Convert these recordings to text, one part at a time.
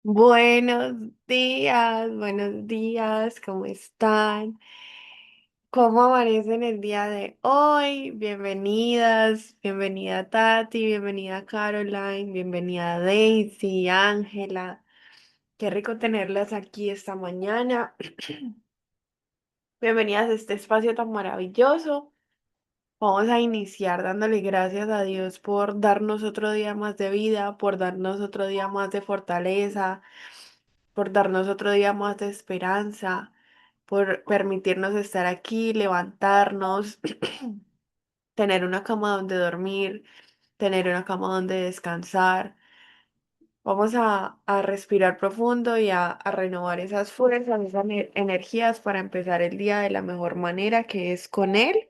Buenos días, ¿cómo están? ¿Cómo amanecen el día de hoy? Bienvenidas, bienvenida Tati, bienvenida Caroline, bienvenida Daisy, Ángela. Qué rico tenerlas aquí esta mañana. Bienvenidas a este espacio tan maravilloso. Vamos a iniciar dándole gracias a Dios por darnos otro día más de vida, por darnos otro día más de fortaleza, por darnos otro día más de esperanza, por permitirnos estar aquí, levantarnos, tener una cama donde dormir, tener una cama donde descansar. Vamos a respirar profundo y a renovar esas fuerzas, esas energías para empezar el día de la mejor manera, que es con Él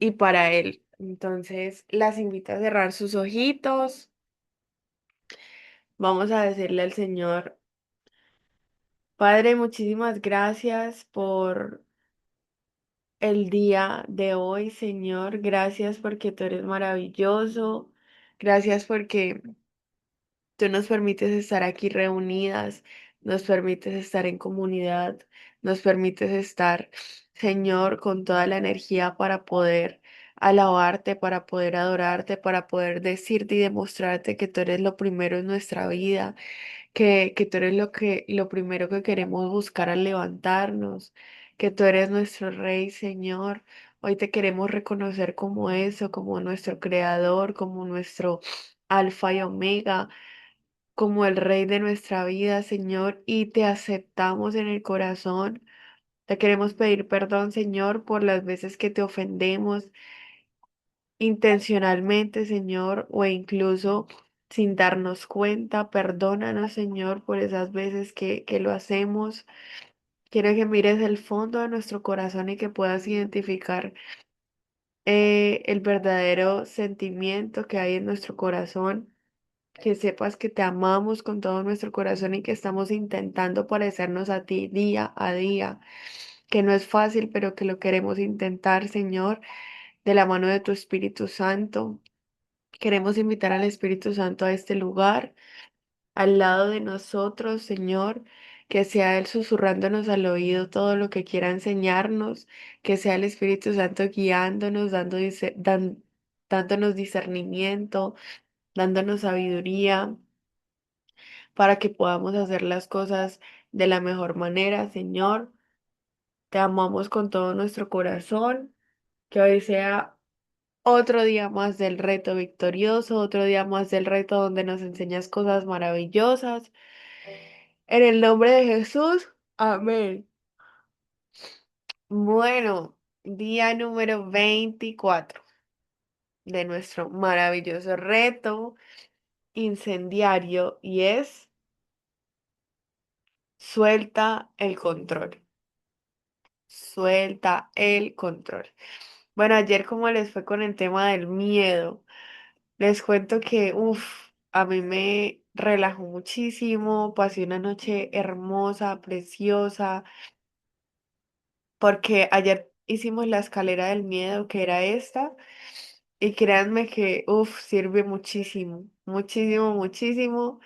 y para Él. Entonces, las invito a cerrar sus ojitos. Vamos a decirle al Señor, Padre, muchísimas gracias por el día de hoy, Señor. Gracias porque tú eres maravilloso. Gracias porque tú nos permites estar aquí reunidas, nos permites estar en comunidad, nos permites estar, Señor, con toda la energía para poder alabarte, para poder adorarte, para poder decirte y demostrarte que tú eres lo primero en nuestra vida, que tú eres lo primero que queremos buscar al levantarnos, que tú eres nuestro Rey, Señor. Hoy te queremos reconocer como eso, como nuestro Creador, como nuestro Alfa y Omega, como el Rey de nuestra vida, Señor, y te aceptamos en el corazón. Te queremos pedir perdón, Señor, por las veces que te ofendemos intencionalmente, Señor, o incluso sin darnos cuenta. Perdónanos, Señor, por esas veces que lo hacemos. Quiero que mires el fondo de nuestro corazón y que puedas identificar el verdadero sentimiento que hay en nuestro corazón. Que sepas que te amamos con todo nuestro corazón y que estamos intentando parecernos a ti día a día, que no es fácil, pero que lo queremos intentar, Señor, de la mano de tu Espíritu Santo. Queremos invitar al Espíritu Santo a este lugar, al lado de nosotros, Señor, que sea Él susurrándonos al oído todo lo que quiera enseñarnos, que sea el Espíritu Santo guiándonos, dándonos discernimiento, dándonos sabiduría, para que podamos hacer las cosas de la mejor manera, Señor. Te amamos con todo nuestro corazón. Que hoy sea otro día más del reto victorioso, otro día más del reto donde nos enseñas cosas maravillosas. En el nombre de Jesús, amén. Bueno, día número 24 de nuestro maravilloso reto incendiario y es suelta el control. Suelta el control. Bueno, ayer como les fue con el tema del miedo, les cuento que, a mí me relajó muchísimo, pasé una noche hermosa, preciosa, porque ayer hicimos la escalera del miedo, que era esta, y créanme que, sirve muchísimo, muchísimo, muchísimo.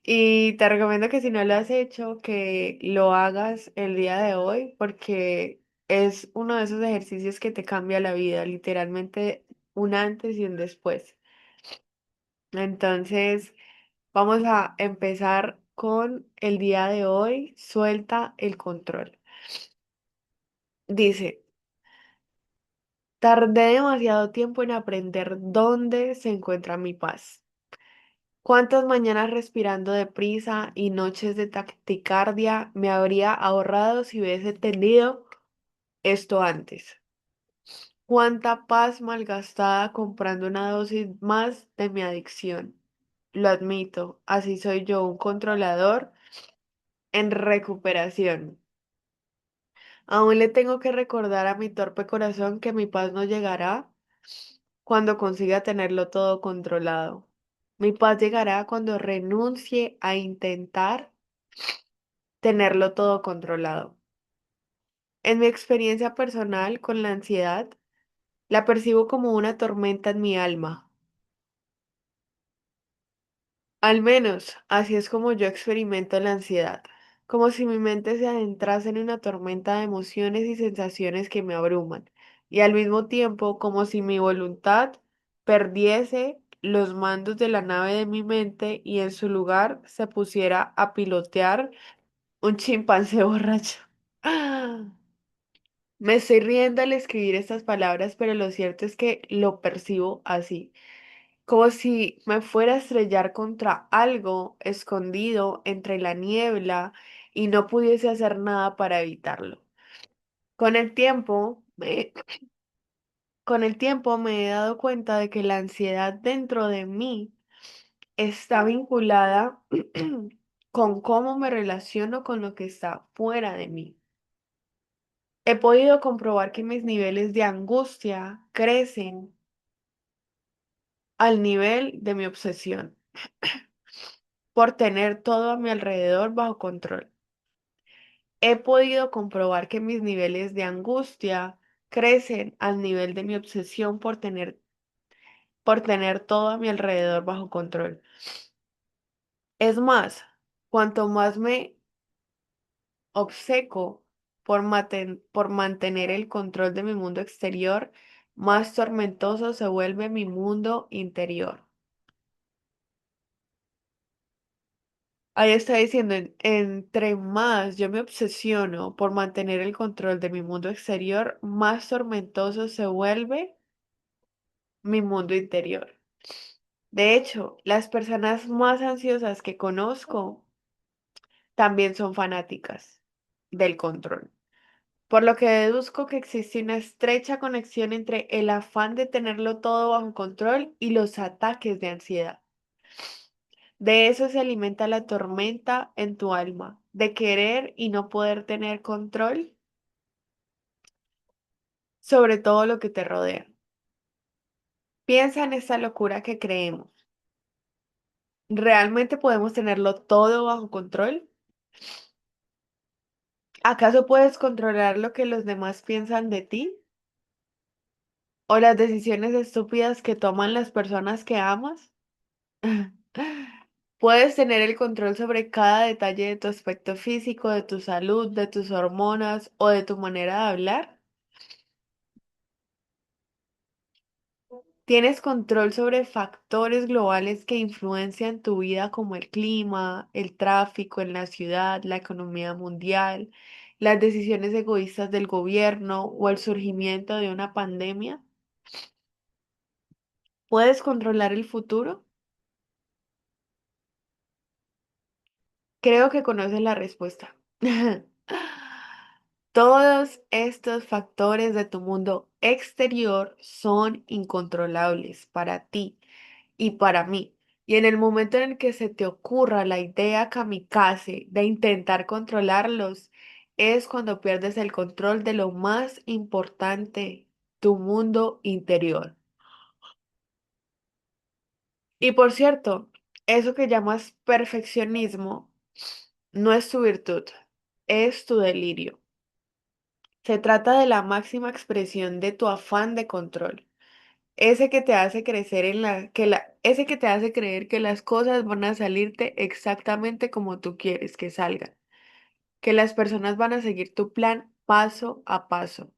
Y te recomiendo que si no lo has hecho, que lo hagas el día de hoy, porque es uno de esos ejercicios que te cambia la vida, literalmente un antes y un después. Entonces, vamos a empezar con el día de hoy, suelta el control. Dice, tardé demasiado tiempo en aprender dónde se encuentra mi paz. ¿Cuántas mañanas respirando deprisa y noches de taquicardia me habría ahorrado si hubiese entendido esto antes? ¿Cuánta paz malgastada comprando una dosis más de mi adicción? Lo admito, así soy yo, un controlador en recuperación. Aún le tengo que recordar a mi torpe corazón que mi paz no llegará cuando consiga tenerlo todo controlado. Mi paz llegará cuando renuncie a intentar tenerlo todo controlado. En mi experiencia personal con la ansiedad, la percibo como una tormenta en mi alma. Al menos así es como yo experimento la ansiedad, como si mi mente se adentrase en una tormenta de emociones y sensaciones que me abruman, y al mismo tiempo como si mi voluntad perdiese los mandos de la nave de mi mente y en su lugar se pusiera a pilotear un chimpancé borracho. Me estoy riendo al escribir estas palabras, pero lo cierto es que lo percibo así, como si me fuera a estrellar contra algo escondido entre la niebla y no pudiese hacer nada para evitarlo. Con el tiempo, con el tiempo me he dado cuenta de que la ansiedad dentro de mí está vinculada con cómo me relaciono con lo que está fuera de mí. He podido comprobar que mis niveles de angustia crecen al nivel de mi obsesión por tener todo a mi alrededor bajo control. He podido comprobar que mis niveles de angustia crecen al nivel de mi obsesión por tener todo a mi alrededor bajo control. Es más, cuanto más me obceco por mantener el control de mi mundo exterior, más tormentoso se vuelve mi mundo interior. Ahí está diciendo, entre más yo me obsesiono por mantener el control de mi mundo exterior, más tormentoso se vuelve mi mundo interior. De hecho, las personas más ansiosas que conozco también son fanáticas del control, por lo que deduzco que existe una estrecha conexión entre el afán de tenerlo todo bajo control y los ataques de ansiedad. De eso se alimenta la tormenta en tu alma, de querer y no poder tener control sobre todo lo que te rodea. Piensa en esta locura que creemos. ¿Realmente podemos tenerlo todo bajo control? ¿Acaso puedes controlar lo que los demás piensan de ti? ¿O las decisiones estúpidas que toman las personas que amas? ¿Puedes tener el control sobre cada detalle de tu aspecto físico, de tu salud, de tus hormonas o de tu manera de hablar? ¿Tienes control sobre factores globales que influencian tu vida como el clima, el tráfico en la ciudad, la economía mundial, las decisiones egoístas del gobierno o el surgimiento de una pandemia? ¿Puedes controlar el futuro? Creo que conoces la respuesta. Todos estos factores de tu mundo exterior son incontrolables para ti y para mí. Y en el momento en el que se te ocurra la idea kamikaze de intentar controlarlos, es cuando pierdes el control de lo más importante, tu mundo interior. Y por cierto, eso que llamas perfeccionismo no es tu virtud, es tu delirio. Se trata de la máxima expresión de tu afán de control. Ese que te hace crecer ese que te hace creer que las cosas van a salirte exactamente como tú quieres que salgan, que las personas van a seguir tu plan paso a paso,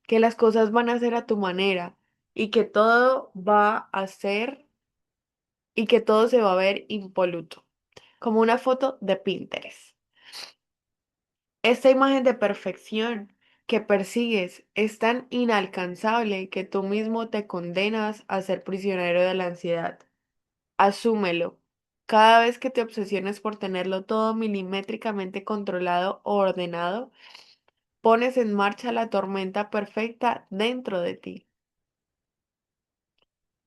que las cosas van a ser a tu manera y que todo va a ser y que todo se va a ver impoluto, como una foto de Pinterest. Esta imagen de perfección que persigues es tan inalcanzable que tú mismo te condenas a ser prisionero de la ansiedad. Asúmelo. Cada vez que te obsesiones por tenerlo todo milimétricamente controlado o ordenado, pones en marcha la tormenta perfecta dentro de ti.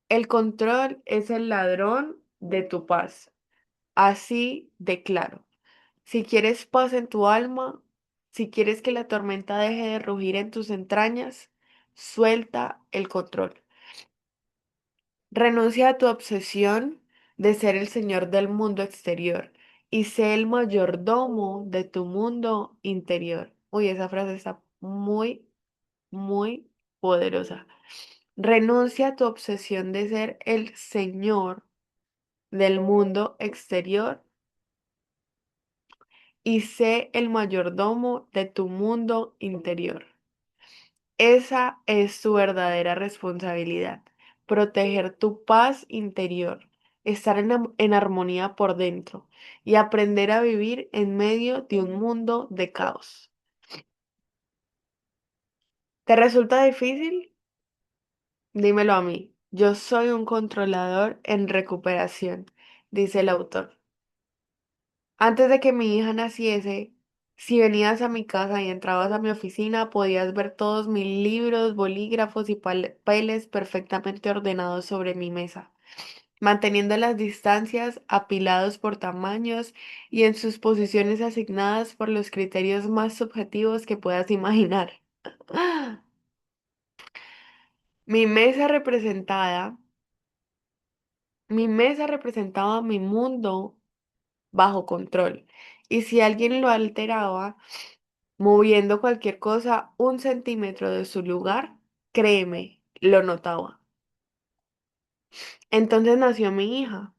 El control es el ladrón de tu paz. Así de claro. Si quieres paz en tu alma, si quieres que la tormenta deje de rugir en tus entrañas, suelta el control. Renuncia a tu obsesión de ser el señor del mundo exterior y sé el mayordomo de tu mundo interior. Uy, esa frase está muy, muy poderosa. Renuncia a tu obsesión de ser el señor del mundo exterior y sé el mayordomo de tu mundo interior. Esa es tu verdadera responsabilidad, proteger tu paz interior, estar en armonía por dentro y aprender a vivir en medio de un mundo de caos. ¿Te resulta difícil? Dímelo a mí. Yo soy un controlador en recuperación, dice el autor. Antes de que mi hija naciese, si venías a mi casa y entrabas a mi oficina, podías ver todos mis libros, bolígrafos y papeles perfectamente ordenados sobre mi mesa, manteniendo las distancias, apilados por tamaños y en sus posiciones asignadas por los criterios más subjetivos que puedas imaginar. Mi mesa representada, mi mesa representaba mi mundo bajo control. Y si alguien lo alteraba, moviendo cualquier cosa 1 centímetro de su lugar, créeme, lo notaba. Entonces nació mi hija.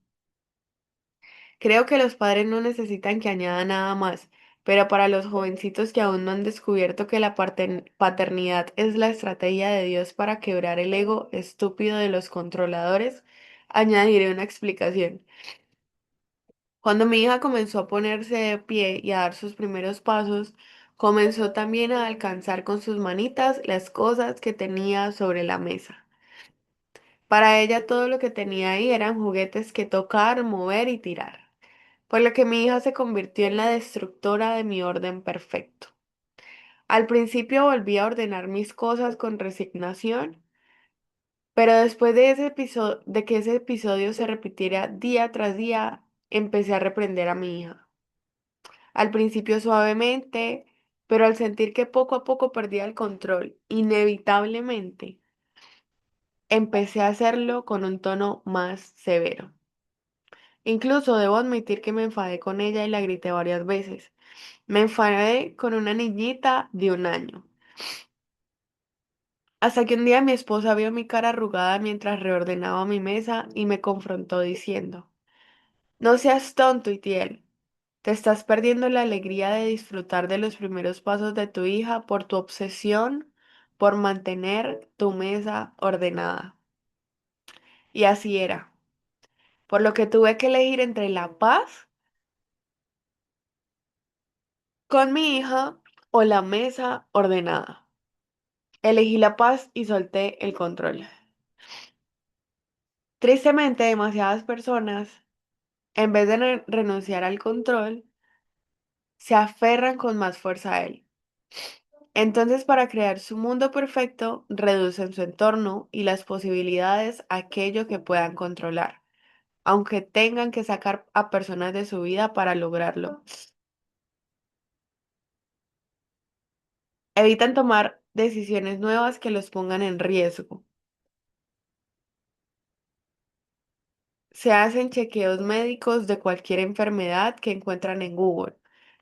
Creo que los padres no necesitan que añada nada más, pero para los jovencitos que aún no han descubierto que la paternidad es la estrategia de Dios para quebrar el ego estúpido de los controladores, añadiré una explicación. Cuando mi hija comenzó a ponerse de pie y a dar sus primeros pasos, comenzó también a alcanzar con sus manitas las cosas que tenía sobre la mesa. Para ella todo lo que tenía ahí eran juguetes que tocar, mover y tirar, por lo que mi hija se convirtió en la destructora de mi orden perfecto. Al principio volví a ordenar mis cosas con resignación, pero después de de que ese episodio se repitiera día tras día, empecé a reprender a mi hija. Al principio suavemente, pero al sentir que poco a poco perdía el control, inevitablemente empecé a hacerlo con un tono más severo. Incluso debo admitir que me enfadé con ella y la grité varias veces. Me enfadé con una niñita de 1 año. Hasta que un día mi esposa vio mi cara arrugada mientras reordenaba mi mesa y me confrontó diciendo, no seas tonto, Itiel. Te estás perdiendo la alegría de disfrutar de los primeros pasos de tu hija por tu obsesión por mantener tu mesa ordenada. Y así era. Por lo que tuve que elegir entre la paz con mi hija o la mesa ordenada. Elegí la paz y solté el control. Tristemente, demasiadas personas, en vez de renunciar al control, se aferran con más fuerza a él. Entonces, para crear su mundo perfecto, reducen su entorno y las posibilidades a aquello que puedan controlar, aunque tengan que sacar a personas de su vida para lograrlo. Evitan tomar decisiones nuevas que los pongan en riesgo. Se hacen chequeos médicos de cualquier enfermedad que encuentran en Google.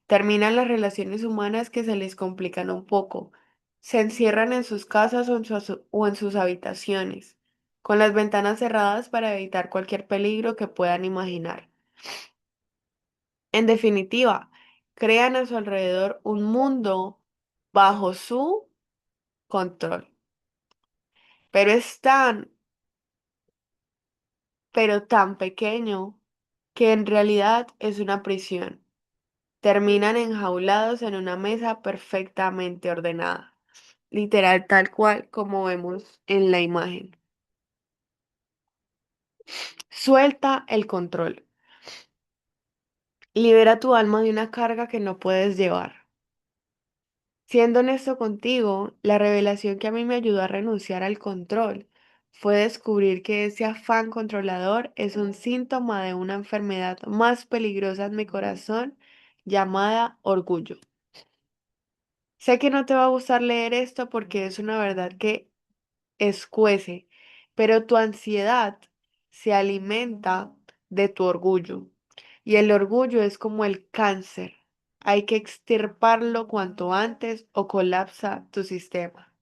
Terminan las relaciones humanas que se les complican un poco. Se encierran en sus casas o en sus habitaciones, con las ventanas cerradas para evitar cualquier peligro que puedan imaginar. En definitiva, crean a su alrededor un mundo bajo su control. Pero es pero tan pequeño que en realidad es una prisión. Terminan enjaulados en una mesa perfectamente ordenada, literal tal cual como vemos en la imagen. Suelta el control. Libera tu alma de una carga que no puedes llevar. Siendo honesto contigo, la revelación que a mí me ayudó a renunciar al control fue descubrir que ese afán controlador es un síntoma de una enfermedad más peligrosa en mi corazón llamada orgullo. Sé que no te va a gustar leer esto porque es una verdad que escuece, pero tu ansiedad se alimenta de tu orgullo y el orgullo es como el cáncer. Hay que extirparlo cuanto antes o colapsa tu sistema.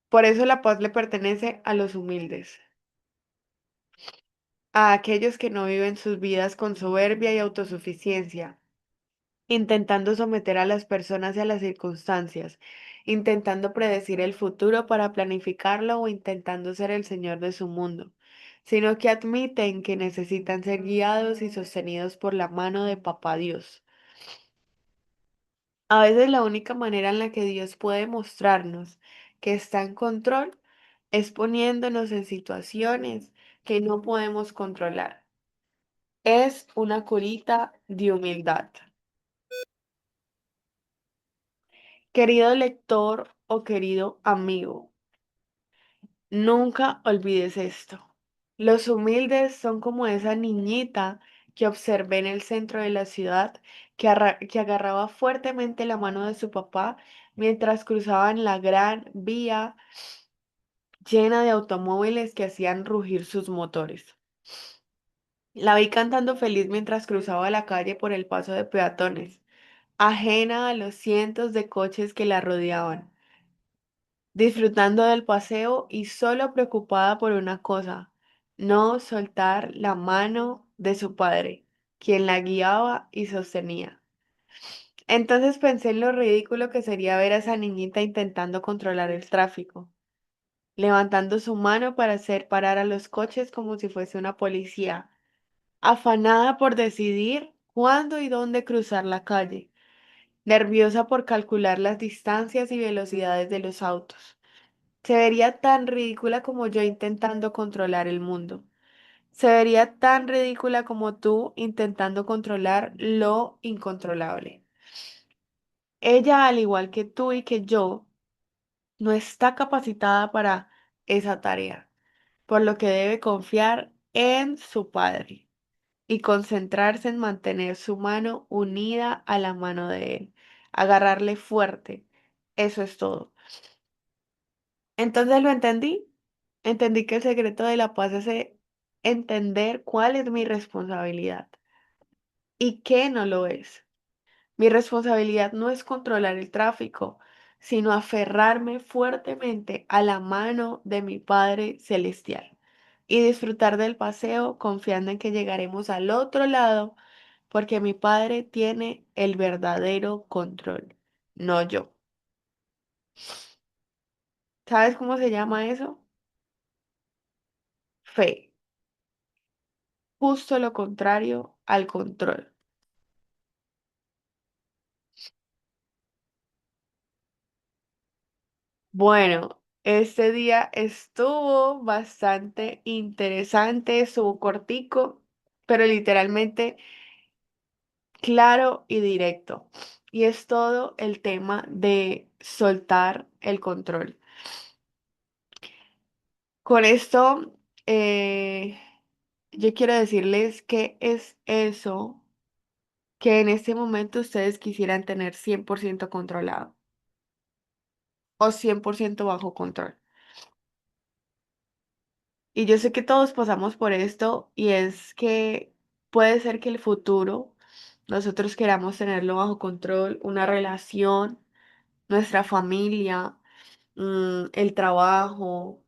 Por eso la paz le pertenece a los humildes. a aquellos que no viven sus vidas con soberbia y autosuficiencia, intentando someter a las personas y a las circunstancias, intentando predecir el futuro para planificarlo o intentando ser el señor de su mundo, sino que admiten que necesitan ser guiados y sostenidos por la mano de Papá Dios. A veces la única manera en la que Dios puede mostrarnos que está en control es poniéndonos en situaciones que no podemos controlar. Es una curita de humildad. Querido lector o querido amigo, nunca olvides esto. Los humildes son como esa niñita que observé en el centro de la ciudad que agarraba fuertemente la mano de su papá mientras cruzaban la gran vía llena de automóviles que hacían rugir sus motores. La vi cantando feliz mientras cruzaba la calle por el paso de peatones, ajena a los cientos de coches que la rodeaban, disfrutando del paseo y solo preocupada por una cosa, no soltar la mano de su padre, quien la guiaba y sostenía. Entonces pensé en lo ridículo que sería ver a esa niñita intentando controlar el tráfico, levantando su mano para hacer parar a los coches como si fuese una policía, afanada por decidir cuándo y dónde cruzar la calle, nerviosa por calcular las distancias y velocidades de los autos. Se vería tan ridícula como yo intentando controlar el mundo. Se vería tan ridícula como tú intentando controlar lo incontrolable. Ella, al igual que tú y que yo, no está capacitada para esa tarea, por lo que debe confiar en su padre y concentrarse en mantener su mano unida a la mano de él, agarrarle fuerte. Eso es todo. Entonces lo entendí. Entendí que el secreto de la paz es entender cuál es mi responsabilidad y qué no lo es. Mi responsabilidad no es controlar el tráfico, sino aferrarme fuertemente a la mano de mi Padre Celestial y disfrutar del paseo confiando en que llegaremos al otro lado porque mi Padre tiene el verdadero control, no yo. ¿Sabes cómo se llama eso? Fe. Justo lo contrario al control. Bueno, este día estuvo bastante interesante, estuvo cortico, pero literalmente claro y directo. Y es todo el tema de soltar el control. Con esto, yo quiero decirles qué es eso que en este momento ustedes quisieran tener 100% controlado o 100% bajo control. Y yo sé que todos pasamos por esto y es que puede ser que el futuro nosotros queramos tenerlo bajo control, una relación, nuestra familia, el trabajo,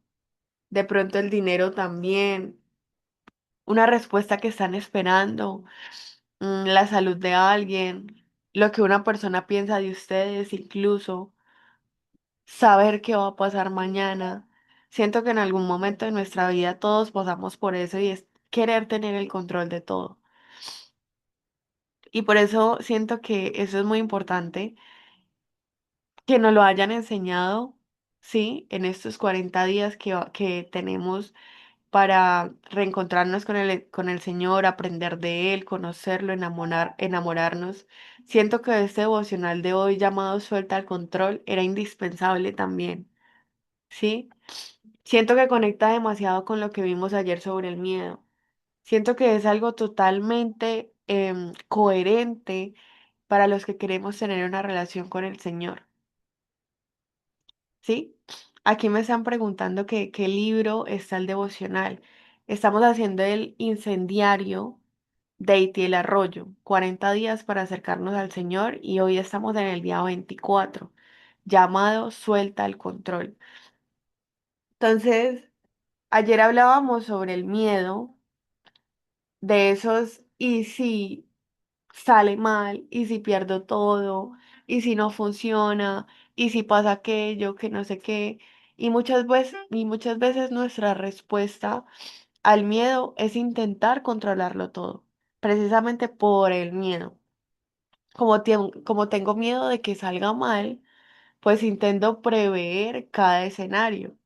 de pronto el dinero también, una respuesta que están esperando, la salud de alguien, lo que una persona piensa de ustedes, incluso saber qué va a pasar mañana. Siento que en algún momento de nuestra vida todos pasamos por eso y es querer tener el control de todo. Y por eso siento que eso es muy importante, que nos lo hayan enseñado, ¿sí? En estos 40 días que tenemos para reencontrarnos con el Señor, aprender de Él, conocerlo, enamorarnos. Siento que este devocional de hoy llamado Suelta al Control era indispensable también, ¿sí? Siento que conecta demasiado con lo que vimos ayer sobre el miedo. Siento que es algo totalmente coherente para los que queremos tener una relación con el Señor, ¿sí? Aquí me están preguntando qué libro está el devocional. Estamos haciendo el incendiario de Itiel Arroyo, 40 días para acercarnos al Señor y hoy estamos en el día 24, llamado Suelta el control. Entonces, ayer hablábamos sobre el miedo de esos, y si sale mal, y si pierdo todo, y si no funciona, y si pasa aquello, que no sé qué. Y muchas veces nuestra respuesta al miedo es intentar controlarlo todo, precisamente por el miedo. Como tengo miedo de que salga mal, pues intento prever cada escenario.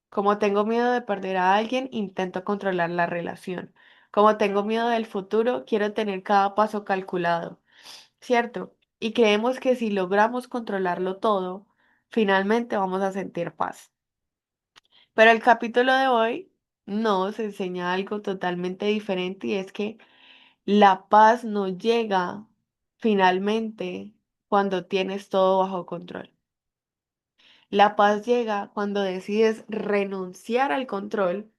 Como tengo miedo de perder a alguien, intento controlar la relación. Como tengo miedo del futuro, quiero tener cada paso calculado, ¿cierto? Y creemos que si logramos controlarlo todo, finalmente vamos a sentir paz. Pero el capítulo de hoy nos enseña algo totalmente diferente y es que la paz no llega finalmente cuando tienes todo bajo control. La paz llega cuando decides renunciar al control,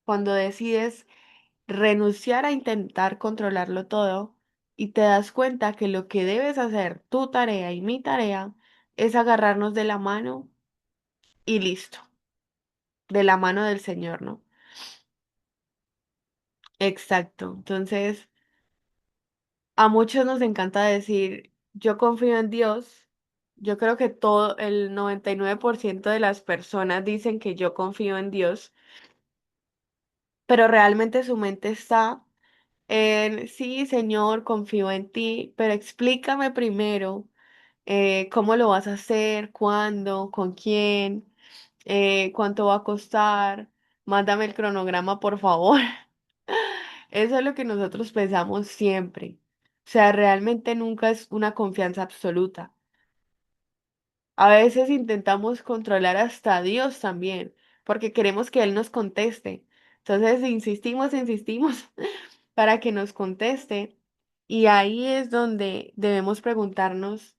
cuando decides renunciar a intentar controlarlo todo y te das cuenta que lo que debes hacer, tu tarea y mi tarea, es agarrarnos de la mano y listo, de la mano del Señor, ¿no? Exacto. Entonces, a muchos nos encanta decir, yo confío en Dios. Yo creo que todo el 99% de las personas dicen que yo confío en Dios, pero realmente su mente está sí, Señor, confío en ti, pero explícame primero cómo lo vas a hacer, cuándo, con quién, cuánto va a costar. Mándame el cronograma, por favor. Eso es lo que nosotros pensamos siempre. O sea, realmente nunca es una confianza absoluta. A veces intentamos controlar hasta a Dios también, porque queremos que Él nos conteste. Entonces, insistimos para que nos conteste. Y ahí es donde debemos preguntarnos,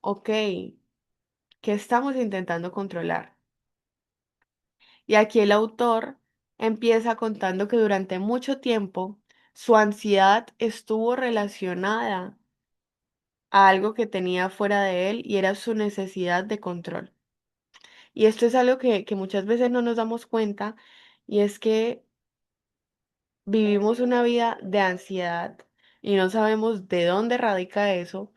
ok, ¿qué estamos intentando controlar? Y aquí el autor empieza contando que durante mucho tiempo su ansiedad estuvo relacionada a algo que tenía fuera de él y era su necesidad de control. Y esto es algo que muchas veces no nos damos cuenta y es que vivimos una vida de ansiedad y no sabemos de dónde radica eso,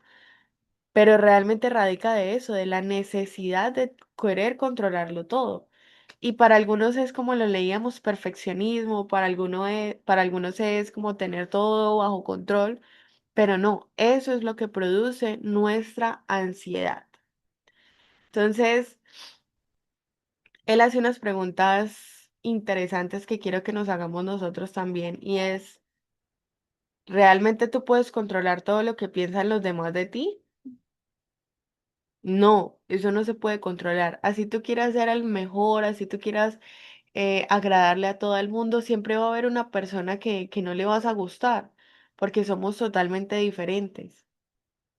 pero realmente radica de eso, de la necesidad de querer controlarlo todo. Y para algunos es como lo leíamos, perfeccionismo, para algunos es como tener todo bajo control, pero no, eso es lo que produce nuestra ansiedad. Entonces, él hace unas preguntas interesantes que quiero que nos hagamos nosotros también, y es, ¿realmente tú puedes controlar todo lo que piensan los demás de ti? No, eso no se puede controlar. Así tú quieras ser el mejor, así tú quieras agradarle a todo el mundo, siempre va a haber una persona que no le vas a gustar, porque somos totalmente diferentes.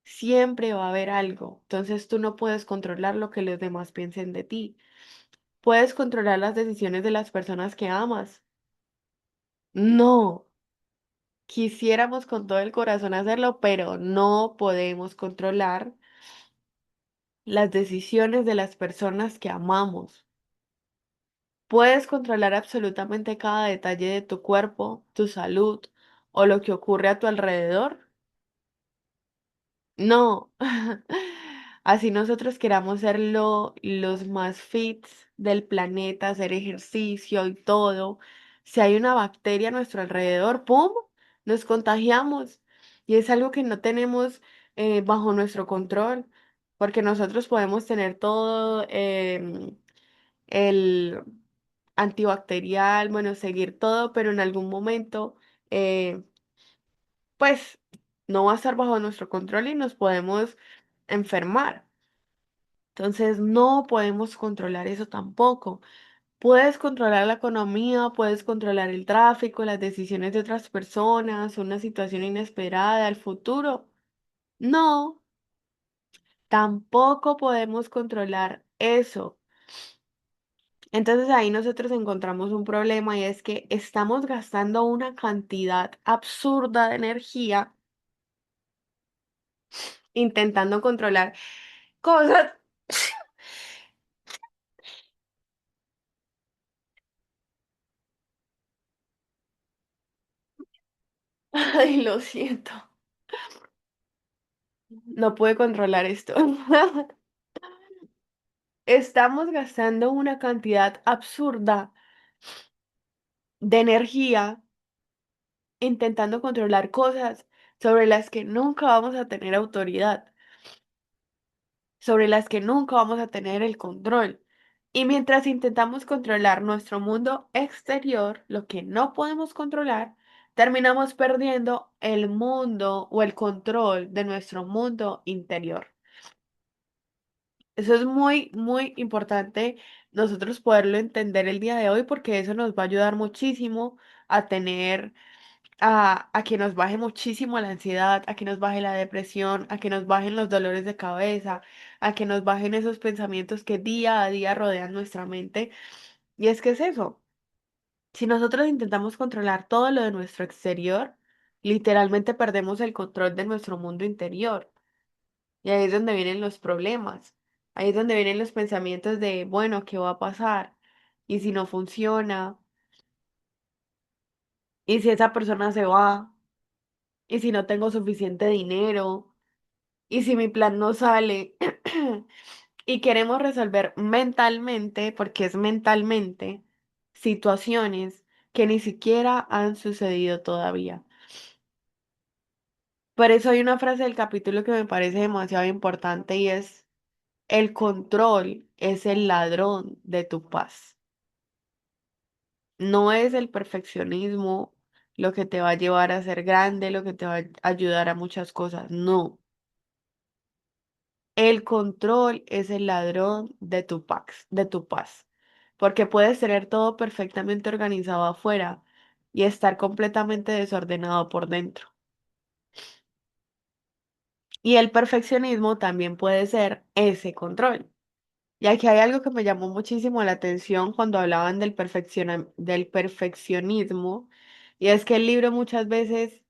Siempre va a haber algo. Entonces tú no puedes controlar lo que los demás piensen de ti. ¿Puedes controlar las decisiones de las personas que amas? No. Quisiéramos con todo el corazón hacerlo, pero no podemos controlar las decisiones de las personas que amamos. Puedes controlar absolutamente cada detalle de tu cuerpo, tu salud o lo que ocurre a tu alrededor. No. Así nosotros queramos ser los más fits del planeta, hacer ejercicio y todo. Si hay una bacteria a nuestro alrededor, ¡pum! Nos contagiamos. Y es algo que no tenemos bajo nuestro control, porque nosotros podemos tener todo el antibacterial, bueno, seguir todo, pero en algún momento, eh, pues, no va a estar bajo nuestro control y nos podemos enfermar. Entonces, no podemos controlar eso tampoco. Puedes controlar la economía, puedes controlar el tráfico, las decisiones de otras personas, una situación inesperada, el futuro. No, tampoco podemos controlar eso. Entonces ahí nosotros encontramos un problema y es que estamos gastando una cantidad absurda de energía intentando controlar cosas. Ay, lo siento. No pude controlar esto. Estamos gastando una cantidad absurda de energía intentando controlar cosas sobre las que nunca vamos a tener autoridad, sobre las que nunca vamos a tener el control. Y mientras intentamos controlar nuestro mundo exterior, lo que no podemos controlar, terminamos perdiendo el mundo o el control de nuestro mundo interior. Eso es muy, muy importante nosotros poderlo entender el día de hoy porque eso nos va a ayudar muchísimo a tener, a que nos baje muchísimo la ansiedad, a que nos baje la depresión, a que nos bajen los dolores de cabeza, a que nos bajen esos pensamientos que día a día rodean nuestra mente. Y es que es eso, si nosotros intentamos controlar todo lo de nuestro exterior, literalmente perdemos el control de nuestro mundo interior. Y ahí es donde vienen los problemas. Ahí es donde vienen los pensamientos de, bueno, ¿qué va a pasar? ¿Y si no funciona? ¿Y si esa persona se va? ¿Y si no tengo suficiente dinero? ¿Y si mi plan no sale? Y queremos resolver mentalmente, porque es mentalmente, situaciones que ni siquiera han sucedido todavía. Por eso hay una frase del capítulo que me parece demasiado importante y es, el control es el ladrón de tu paz. No es el perfeccionismo lo que te va a llevar a ser grande, lo que te va a ayudar a muchas cosas. No. El control es el ladrón de tu paz. Porque puedes tener todo perfectamente organizado afuera y estar completamente desordenado por dentro. Y el perfeccionismo también puede ser ese control. Y aquí hay algo que me llamó muchísimo la atención cuando hablaban del perfeccionismo, y es que el libro muchas veces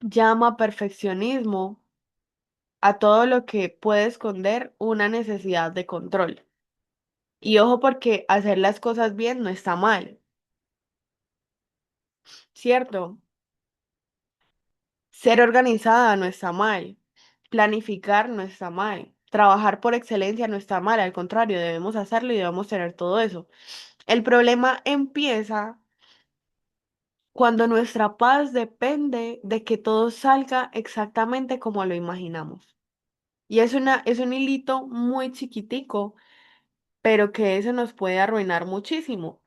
llama perfeccionismo a todo lo que puede esconder una necesidad de control. Y ojo porque hacer las cosas bien no está mal, ¿cierto? Ser organizada no está mal, planificar no está mal, trabajar por excelencia no está mal, al contrario, debemos hacerlo y debemos tener todo eso. El problema empieza cuando nuestra paz depende de que todo salga exactamente como lo imaginamos. Y es un hilito muy chiquitico, pero que eso nos puede arruinar muchísimo,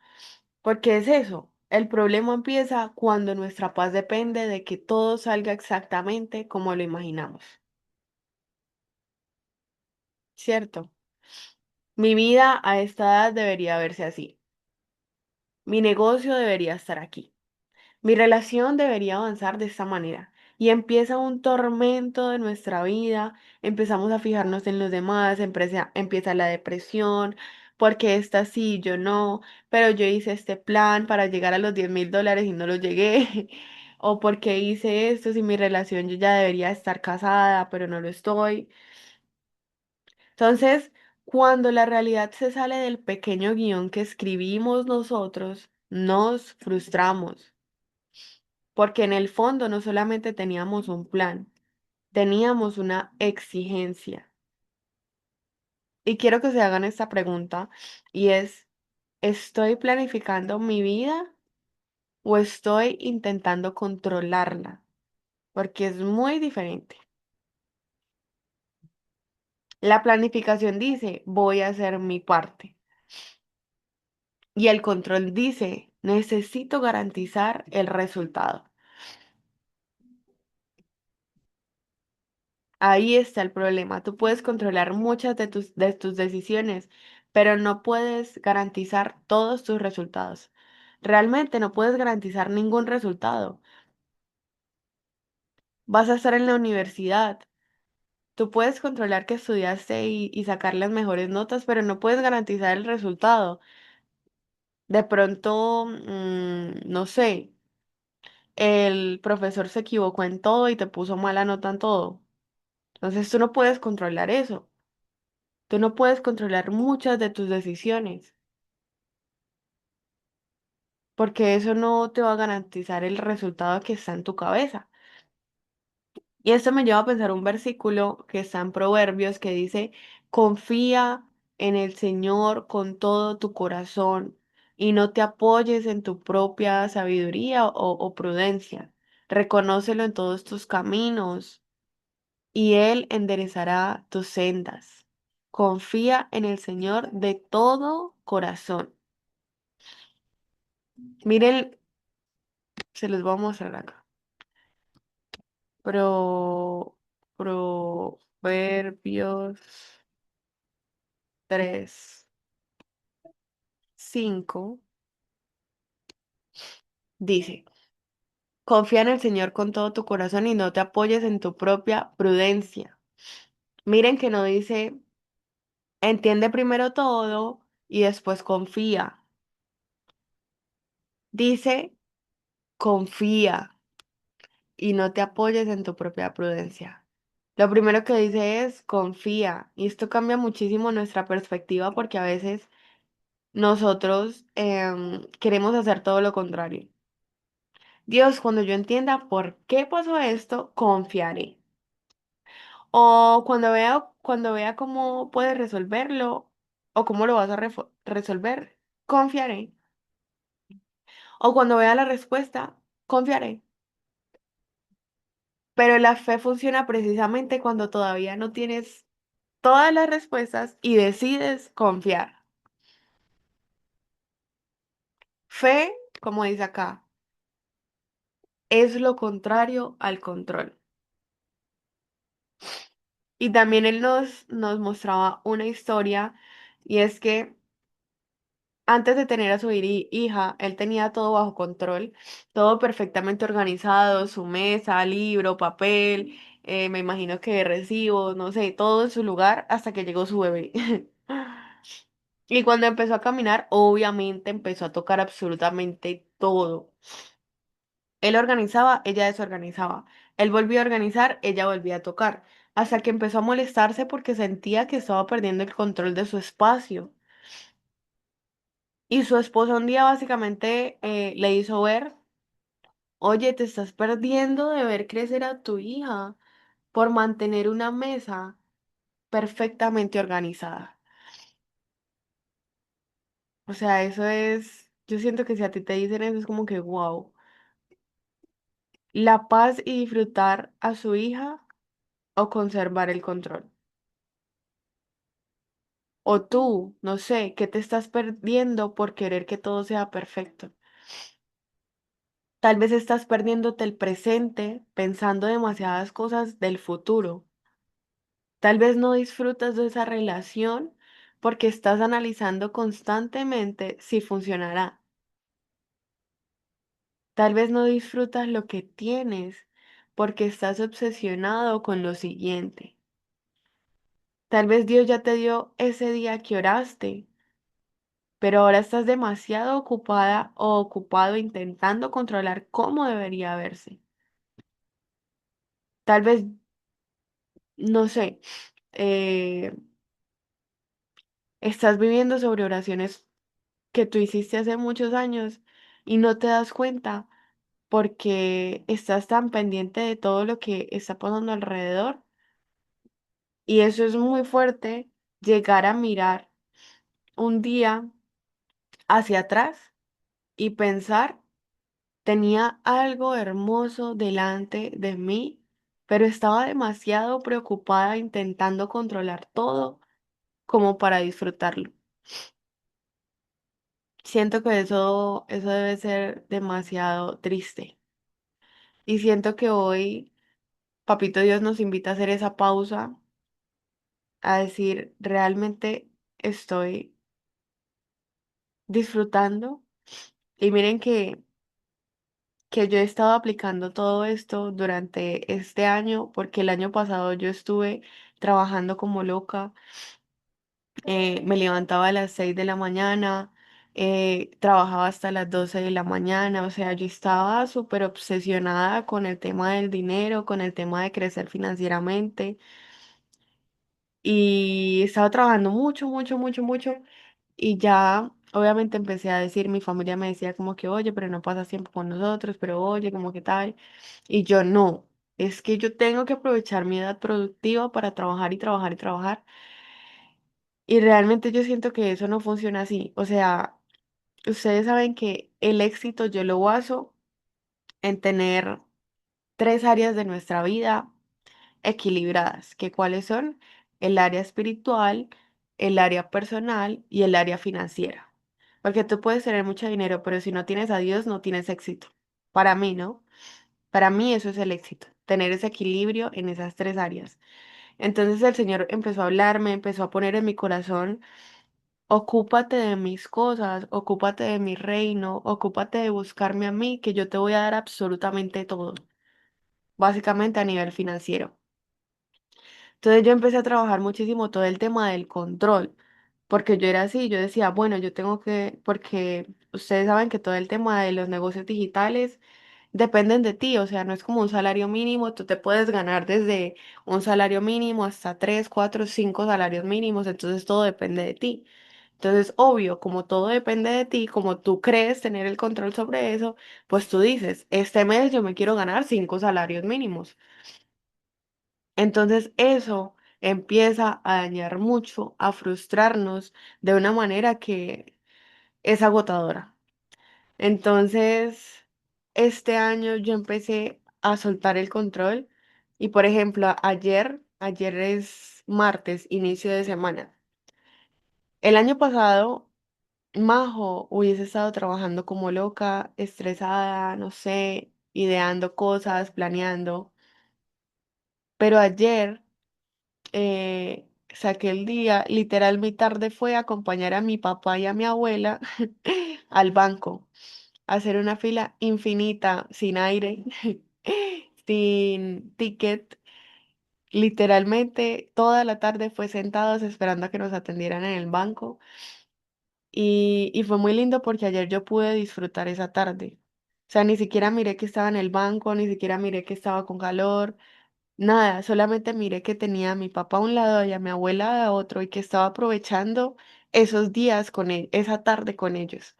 porque es eso. El problema empieza cuando nuestra paz depende de que todo salga exactamente como lo imaginamos, ¿cierto? Mi vida a esta edad debería verse así. Mi negocio debería estar aquí. Mi relación debería avanzar de esta manera. Y empieza un tormento de nuestra vida, empezamos a fijarnos en los demás, empieza la depresión, porque esta sí, yo no, pero yo hice este plan para llegar a los $10,000 y no lo llegué, o porque hice esto, si mi relación yo ya debería estar casada, pero no lo estoy. Entonces, cuando la realidad se sale del pequeño guión que escribimos nosotros, nos frustramos porque en el fondo no solamente teníamos un plan, teníamos una exigencia. Y quiero que se hagan esta pregunta y es, ¿estoy planificando mi vida o estoy intentando controlarla? Porque es muy diferente. La planificación dice, voy a hacer mi parte. Y el control dice, necesito garantizar el resultado. Ahí está el problema. Tú puedes controlar muchas de tus decisiones, pero no puedes garantizar todos tus resultados. Realmente no puedes garantizar ningún resultado. Vas a estar en la universidad. Tú puedes controlar que estudiaste y sacar las mejores notas, pero no puedes garantizar el resultado. De pronto, no sé, el profesor se equivocó en todo y te puso mala nota en todo. Entonces tú no puedes controlar eso. Tú no puedes controlar muchas de tus decisiones. porque eso no te va a garantizar el resultado que está en tu cabeza. Y esto me lleva a pensar un versículo que está en Proverbios que dice, confía en el Señor con todo tu corazón y no te apoyes en tu propia sabiduría o prudencia. Reconócelo en todos tus caminos y Él enderezará tus sendas. Confía en el Señor de todo corazón. Miren, se los voy a mostrar acá. Proverbios 3:5 dice, confía en el Señor con todo tu corazón y no te apoyes en tu propia prudencia. Miren que no dice, entiende primero todo y después confía. Dice, confía y no te apoyes en tu propia prudencia. Lo primero que dice es confía y esto cambia muchísimo nuestra perspectiva porque a veces nosotros queremos hacer todo lo contrario. Dios, cuando yo entienda por qué pasó esto, confiaré. O cuando vea cómo puedes resolverlo o cómo lo vas a resolver, confiaré. O cuando vea la respuesta, confiaré. Pero la fe funciona precisamente cuando todavía no tienes todas las respuestas y decides confiar. Fe, como dice acá, es lo contrario al control. Y también él nos mostraba una historia y es que antes de tener a su hija, él tenía todo bajo control, todo perfectamente organizado, su mesa, libro, papel, me imagino que recibos, no sé, todo en su lugar hasta que llegó su bebé. Y cuando empezó a caminar, obviamente empezó a tocar absolutamente todo. Él organizaba, ella desorganizaba. Él volvía a organizar, ella volvía a tocar. Hasta que empezó a molestarse porque sentía que estaba perdiendo el control de su espacio. Y su esposo un día básicamente le hizo ver, oye, te estás perdiendo de ver crecer a tu hija por mantener una mesa perfectamente organizada. O sea, eso es, yo siento que si a ti te dicen eso es como que, wow, la paz y disfrutar a su hija o conservar el control. O tú, no sé, ¿qué te estás perdiendo por querer que todo sea perfecto? Tal vez estás perdiéndote el presente pensando demasiadas cosas del futuro. Tal vez no disfrutas de esa relación porque estás analizando constantemente si funcionará. Tal vez no disfrutas lo que tienes porque estás obsesionado con lo siguiente. Tal vez Dios ya te dio ese día que oraste, pero ahora estás demasiado ocupada o ocupado intentando controlar cómo debería verse. Tal vez, no sé, eh, estás viviendo sobre oraciones que tú hiciste hace muchos años y no te das cuenta porque estás tan pendiente de todo lo que está pasando alrededor. Y eso es muy fuerte, llegar a mirar un día hacia atrás y pensar, tenía algo hermoso delante de mí, pero estaba demasiado preocupada intentando controlar todo como para disfrutarlo. Siento que eso debe ser demasiado triste. Y siento que hoy Papito Dios nos invita a hacer esa pausa, a decir, realmente estoy disfrutando. Y miren que yo he estado aplicando todo esto durante este año, porque el año pasado yo estuve trabajando como loca, me levantaba a las 6 de la mañana, trabajaba hasta las 12 de la mañana, o sea, yo estaba súper obsesionada con el tema del dinero, con el tema de crecer financieramente. Y estaba trabajando mucho, mucho, mucho, mucho. Y ya Obviamente empecé a decir, mi familia me decía como que, oye, pero no pasas tiempo con nosotros, pero oye, como que tal. Y yo no, es que yo tengo que aprovechar mi edad productiva para trabajar y trabajar y trabajar. Y realmente yo siento que eso no funciona así. O sea, ustedes saben que el éxito yo lo baso en tener tres áreas de nuestra vida equilibradas, que cuáles son el área espiritual, el área personal y el área financiera. Porque tú puedes tener mucho dinero, pero si no tienes a Dios, no tienes éxito. Para mí, ¿no? Para mí eso es el éxito, tener ese equilibrio en esas tres áreas. Entonces el Señor empezó a hablarme, empezó a poner en mi corazón, ocúpate de mis cosas, ocúpate de mi reino, ocúpate de buscarme a mí, que yo te voy a dar absolutamente todo, básicamente a nivel financiero. Entonces yo empecé a trabajar muchísimo todo el tema del control, porque yo era así, yo decía, bueno, yo tengo que, porque ustedes saben que todo el tema de los negocios digitales dependen de ti, o sea, no es como un salario mínimo, tú te puedes ganar desde un salario mínimo hasta tres, cuatro, cinco salarios mínimos, entonces todo depende de ti. Entonces, obvio, como todo depende de ti, como tú crees tener el control sobre eso, pues tú dices, este mes yo me quiero ganar cinco salarios mínimos. Entonces eso empieza a dañar mucho, a frustrarnos de una manera que es agotadora. Entonces, este año yo empecé a soltar el control y, por ejemplo, ayer es martes, inicio de semana. El año pasado, Majo hubiese estado trabajando como loca, estresada, no sé, ideando cosas, planeando, pero ayer saqué el día, literal mi tarde fue acompañar a mi papá y a mi abuela al banco, a hacer una fila infinita, sin aire, sin ticket. Literalmente toda la tarde fue sentados esperando a que nos atendieran en el banco y fue muy lindo porque ayer yo pude disfrutar esa tarde. O sea, ni siquiera miré que estaba en el banco, ni siquiera miré que estaba con calor. Nada, solamente miré que tenía a mi papá a un lado y a mi abuela a otro y que estaba aprovechando esos días con esa tarde con ellos.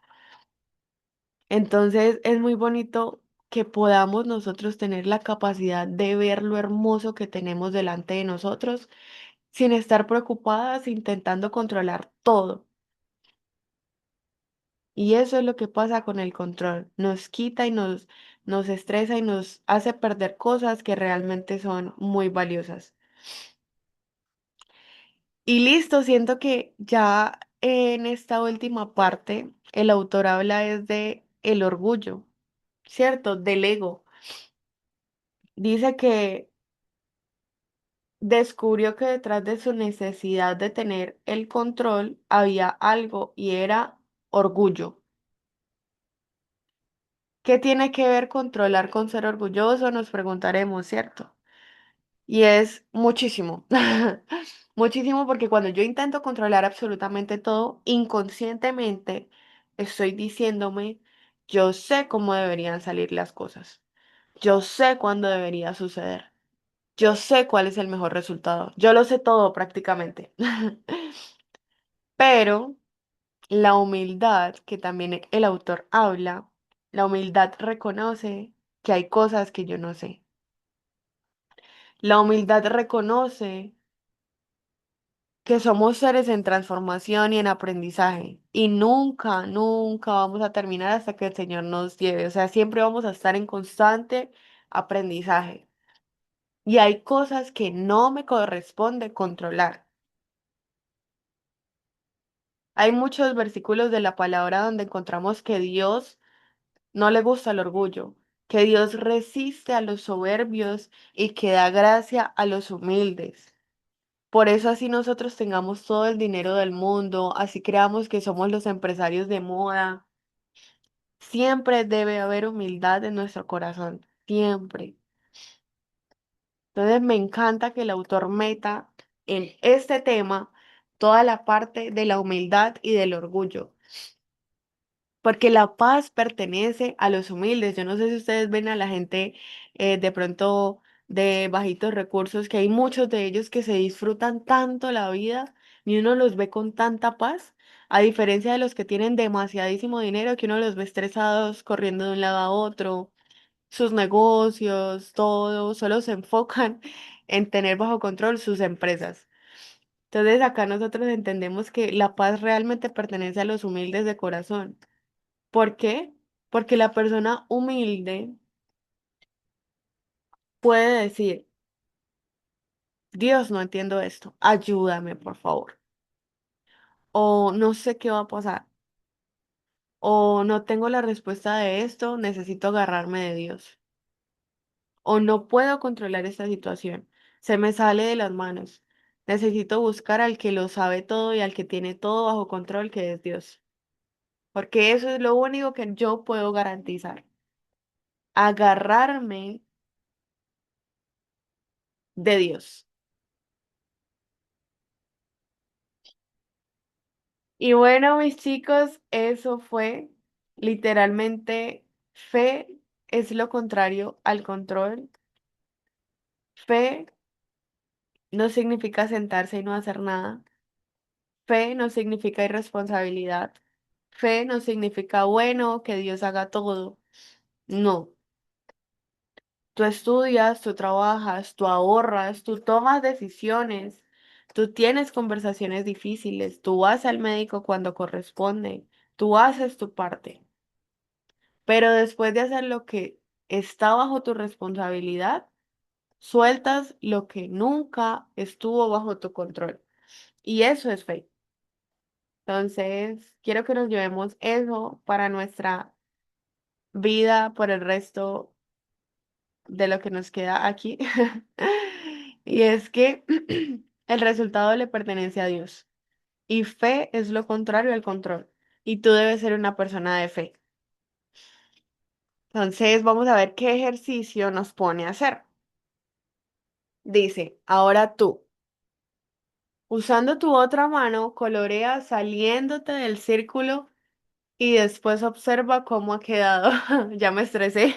Entonces es muy bonito que podamos nosotros tener la capacidad de ver lo hermoso que tenemos delante de nosotros sin estar preocupadas intentando controlar todo. Y eso es lo que pasa con el control. Nos quita y nos estresa y nos hace perder cosas que realmente son muy valiosas. Y listo, siento que ya en esta última parte el autor habla es de el orgullo, ¿cierto? Del ego. Dice que descubrió que detrás de su necesidad de tener el control había algo y era orgullo. ¿Qué tiene que ver controlar con ser orgulloso? Nos preguntaremos, ¿cierto? Y es muchísimo, muchísimo porque cuando yo intento controlar absolutamente todo, inconscientemente estoy diciéndome, yo sé cómo deberían salir las cosas, yo sé cuándo debería suceder, yo sé cuál es el mejor resultado, yo lo sé todo prácticamente. Pero la humildad, que también el autor habla, la humildad reconoce que hay cosas que yo no sé. La humildad reconoce que somos seres en transformación y en aprendizaje y nunca, nunca vamos a terminar hasta que el Señor nos lleve. O sea, siempre vamos a estar en constante aprendizaje. Y hay cosas que no me corresponde controlar. Hay muchos versículos de la palabra donde encontramos que Dios no le gusta el orgullo, que Dios resiste a los soberbios y que da gracia a los humildes. Por eso así nosotros tengamos todo el dinero del mundo, así creamos que somos los empresarios de moda. Siempre debe haber humildad en nuestro corazón, siempre. Entonces me encanta que el autor meta en este tema toda la parte de la humildad y del orgullo, porque la paz pertenece a los humildes. Yo no sé si ustedes ven a la gente de pronto de bajitos recursos, que hay muchos de ellos que se disfrutan tanto la vida, y uno los ve con tanta paz, a diferencia de los que tienen demasiadísimo dinero, que uno los ve estresados, corriendo de un lado a otro, sus negocios, todo, solo se enfocan en tener bajo control sus empresas. Entonces acá nosotros entendemos que la paz realmente pertenece a los humildes de corazón. ¿Por qué? Porque la persona humilde puede decir, Dios, no entiendo esto, ayúdame, por favor. O no sé qué va a pasar. O no tengo la respuesta de esto, necesito agarrarme de Dios. O no puedo controlar esta situación, se me sale de las manos. Necesito buscar al que lo sabe todo y al que tiene todo bajo control, que es Dios. Porque eso es lo único que yo puedo garantizar. Agarrarme de Dios. Y bueno, mis chicos, eso fue literalmente fe es lo contrario al control. Fe no significa sentarse y no hacer nada. Fe no significa irresponsabilidad. Fe no significa, bueno, que Dios haga todo. No. Tú estudias, tú trabajas, tú ahorras, tú tomas decisiones, tú tienes conversaciones difíciles, tú vas al médico cuando corresponde, tú haces tu parte. Pero después de hacer lo que está bajo tu responsabilidad, sueltas lo que nunca estuvo bajo tu control. Y eso es fe. Entonces, quiero que nos llevemos eso para nuestra vida por el resto de lo que nos queda aquí. Y es que el resultado le pertenece a Dios. Y fe es lo contrario al control. Y tú debes ser una persona de fe. Entonces, vamos a ver qué ejercicio nos pone a hacer. Dice, ahora tú, usando tu otra mano, colorea saliéndote del círculo y después observa cómo ha quedado. Ya me estresé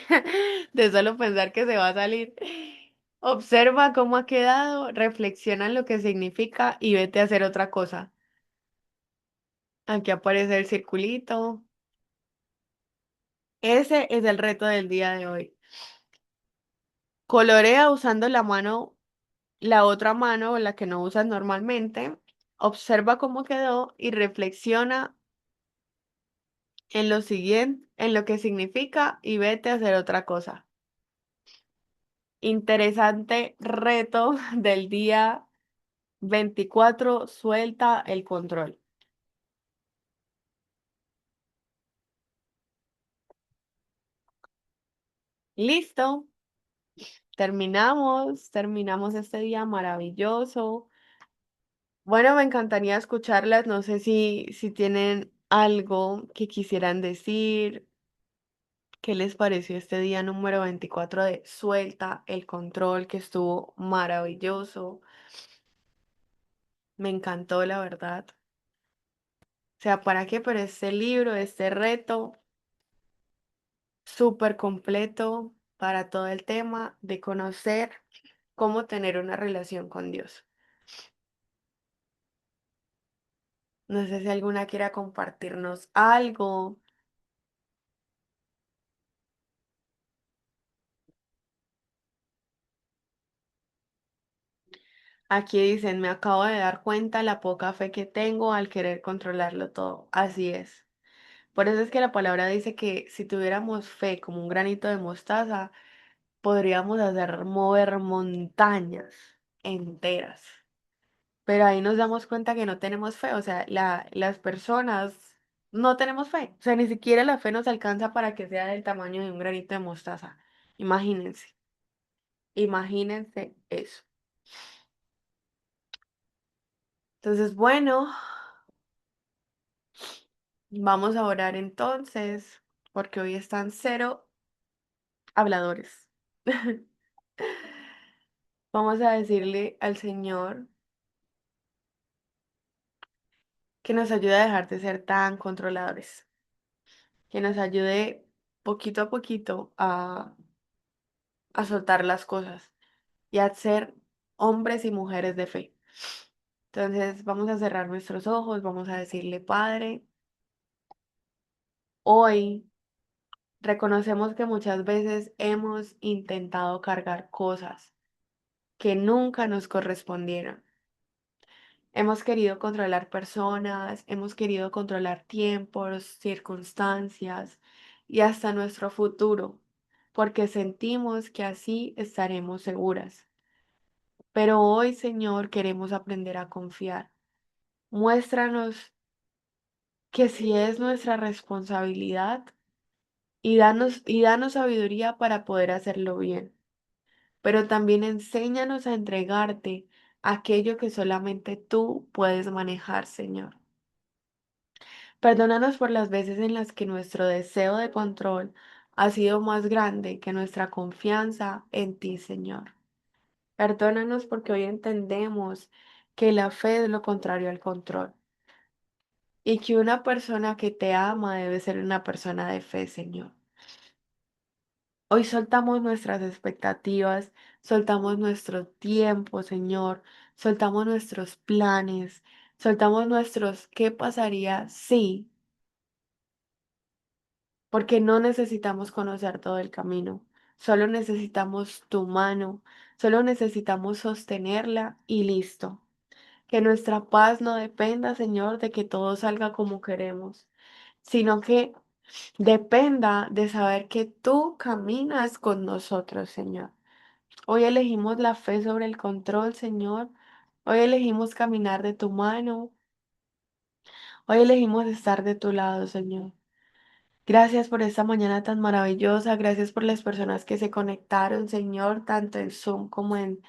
de solo pensar que se va a salir. Observa cómo ha quedado, reflexiona en lo que significa y vete a hacer otra cosa. Aquí aparece el circulito. Ese es el reto del día de hoy. Colorea usando la mano, la otra mano, la que no usas normalmente. Observa cómo quedó y reflexiona en lo siguiente, en lo que significa y vete a hacer otra cosa. Interesante reto del día 24. Suelta el control. Listo, terminamos este día maravilloso. Bueno, me encantaría escucharlas. No sé si tienen algo que quisieran decir. ¿Qué les pareció este día número 24 de Suelta el control, que estuvo maravilloso? Me encantó, la verdad. O sea, ¿para qué? Pero este libro, este reto, súper completo para todo el tema de conocer cómo tener una relación con Dios. No sé si alguna quiera compartirnos algo. Aquí dicen, me acabo de dar cuenta la poca fe que tengo al querer controlarlo todo. Así es. Por eso es que la palabra dice que si tuviéramos fe como un granito de mostaza, podríamos hacer mover montañas enteras. Pero ahí nos damos cuenta que no tenemos fe, o sea, las personas no tenemos fe, o sea, ni siquiera la fe nos alcanza para que sea del tamaño de un granito de mostaza. Imagínense, imagínense eso. Entonces, bueno, vamos a orar entonces, porque hoy están cero habladores. Vamos a decirle al Señor que nos ayude a dejar de ser tan controladores, que nos ayude poquito a poquito a soltar las cosas y a ser hombres y mujeres de fe. Entonces vamos a cerrar nuestros ojos, vamos a decirle, Padre, hoy reconocemos que muchas veces hemos intentado cargar cosas que nunca nos correspondieron. Hemos querido controlar personas, hemos querido controlar tiempos, circunstancias y hasta nuestro futuro, porque sentimos que así estaremos seguras. Pero hoy, Señor, queremos aprender a confiar. Muéstranos que si es nuestra responsabilidad y danos sabiduría para poder hacerlo bien. Pero también enséñanos a entregarte aquello que solamente tú puedes manejar, Señor. Perdónanos por las veces en las que nuestro deseo de control ha sido más grande que nuestra confianza en ti, Señor. Perdónanos porque hoy entendemos que la fe es lo contrario al control y que una persona que te ama debe ser una persona de fe, Señor. Hoy soltamos nuestras expectativas, soltamos nuestro tiempo, Señor, soltamos nuestros planes, soltamos nuestros ¿qué pasaría si? Porque no necesitamos conocer todo el camino, solo necesitamos tu mano, solo necesitamos sostenerla y listo. Que nuestra paz no dependa, Señor, de que todo salga como queremos, sino que dependa de saber que tú caminas con nosotros, Señor. Hoy elegimos la fe sobre el control, Señor. Hoy elegimos caminar de tu mano. Hoy elegimos estar de tu lado, Señor. Gracias por esta mañana tan maravillosa. Gracias por las personas que se conectaron, Señor, tanto en Zoom como en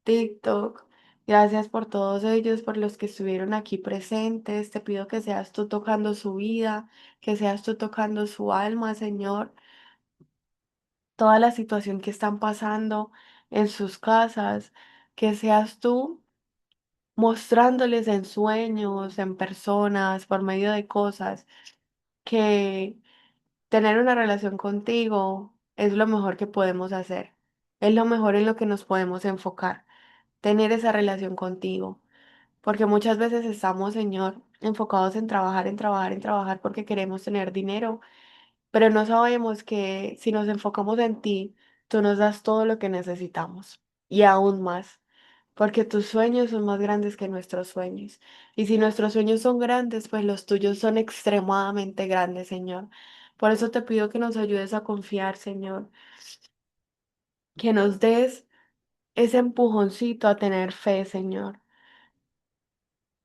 TikTok. Gracias por todos ellos, por los que estuvieron aquí presentes. Te pido que seas tú tocando su vida, que seas tú tocando su alma, Señor. Toda la situación que están pasando en sus casas, que seas tú mostrándoles en sueños, en personas, por medio de cosas, que tener una relación contigo es lo mejor que podemos hacer. Es lo mejor en lo que nos podemos enfocar, tener esa relación contigo. Porque muchas veces estamos, Señor, enfocados en trabajar, en trabajar, en trabajar porque queremos tener dinero, pero no sabemos que si nos enfocamos en ti, tú nos das todo lo que necesitamos y aún más, porque tus sueños son más grandes que nuestros sueños. Y si nuestros sueños son grandes, pues los tuyos son extremadamente grandes, Señor. Por eso te pido que nos ayudes a confiar, Señor, que nos des ese empujoncito a tener fe, Señor.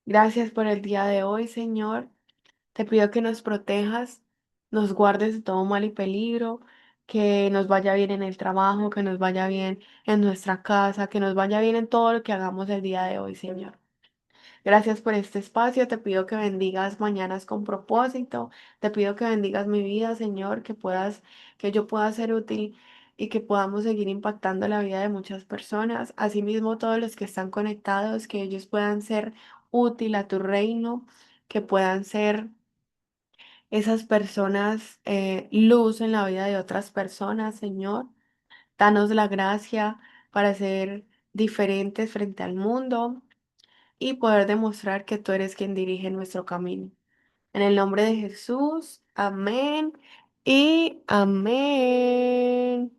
Gracias por el día de hoy, Señor. Te pido que nos protejas, nos guardes de todo mal y peligro, que nos vaya bien en el trabajo, que nos vaya bien en nuestra casa, que nos vaya bien en todo lo que hagamos el día de hoy, Señor. Gracias por este espacio. Te pido que bendigas mañanas con propósito. Te pido que bendigas mi vida, Señor, que yo pueda ser útil y que podamos seguir impactando la vida de muchas personas. Asimismo, todos los que están conectados, que ellos puedan ser útil a tu reino, que puedan ser esas personas, luz en la vida de otras personas, Señor. Danos la gracia para ser diferentes frente al mundo y poder demostrar que tú eres quien dirige nuestro camino. En el nombre de Jesús, amén y amén.